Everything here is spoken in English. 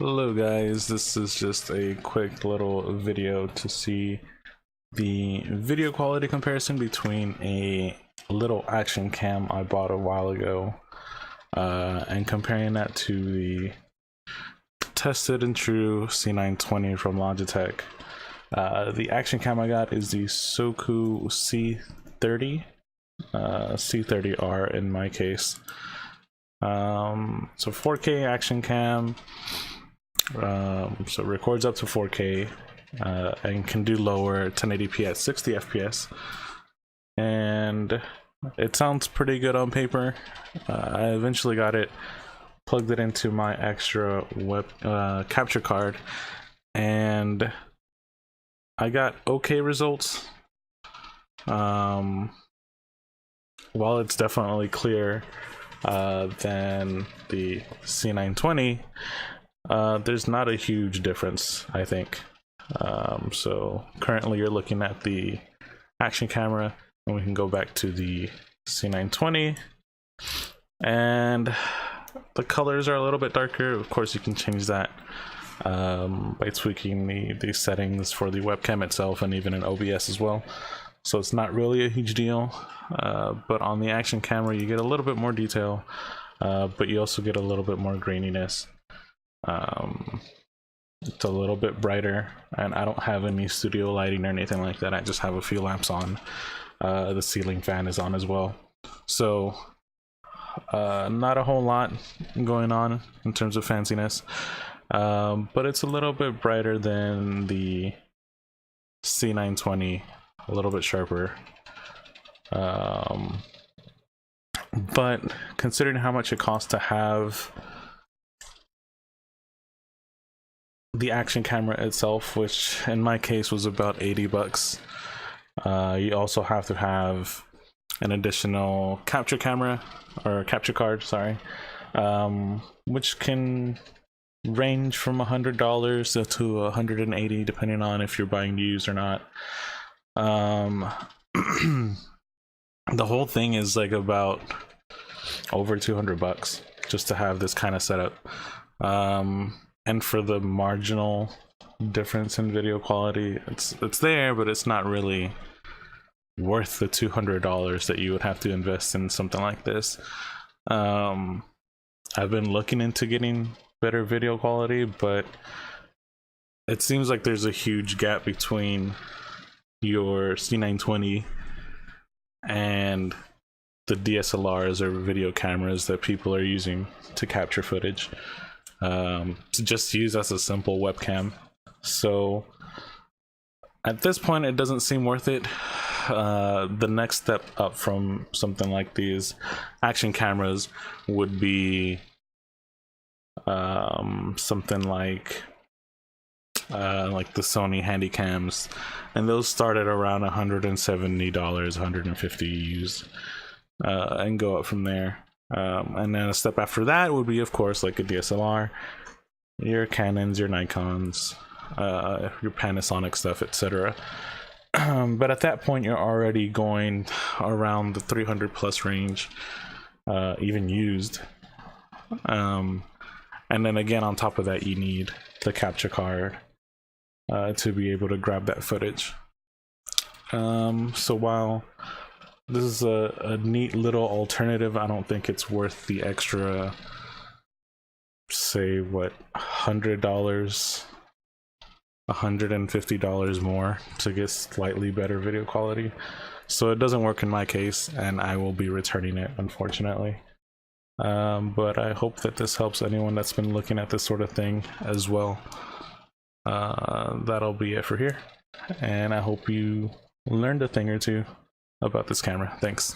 Hello guys, this is just a quick little video to see the video quality comparison between a little action cam I bought a while ago and comparing that to the tested and true C920 from Logitech. The action cam I got is the SOOCOO C30, C30R in my case. So 4K action cam, so it records up to 4K and can do lower 1080p at 60 FPS, and it sounds pretty good on paper. I eventually got it, plugged it into my extra web capture card, and I got okay results. While it's definitely clearer than the C920, there's not a huge difference, I think. So currently you're looking at the action camera, and we can go back to the C920, and the colors are a little bit darker. Of course, you can change that by tweaking the settings for the webcam itself and even in OBS as well. So it's not really a huge deal, but on the action camera you get a little bit more detail, but you also get a little bit more graininess. It's a little bit brighter, and I don't have any studio lighting or anything like that. I just have a few lamps on. The ceiling fan is on as well. So not a whole lot going on in terms of fanciness, but it's a little bit brighter than the C920, a little bit sharper. But considering how much it costs to have the action camera itself, which in my case was about 80 bucks, you also have to have an additional capture camera or capture card, sorry, which can range from $100 to $180 depending on if you're buying used or not. The whole thing is like about over 200 bucks just to have this kind of setup, and for the marginal difference in video quality, it's there, but it's not really worth the $200 that you would have to invest in something like this. I've been looking into getting better video quality, but it seems like there's a huge gap between your C920 and the DSLRs or video cameras that people are using to capture footage, to just use as a simple webcam. So at this point it doesn't seem worth it. The next step up from something like these action cameras would be something like the Sony Handycams, and those start at around $170, $150 used, and go up from there. And then a step after that would be, of course, like a DSLR, your Canons, your Nikons, your Panasonic stuff, etc. But at that point you're already going around the 300 plus range, even used. And then again, on top of that, you need the capture card to be able to grab that footage. So while this is a neat little alternative, I don't think it's worth the extra, say, what, $100, $150 more to get slightly better video quality. So it doesn't work in my case, and I will be returning it, unfortunately. But I hope that this helps anyone that's been looking at this sort of thing as well. That'll be it for here, and I hope you learned a thing or two about this camera. Thanks.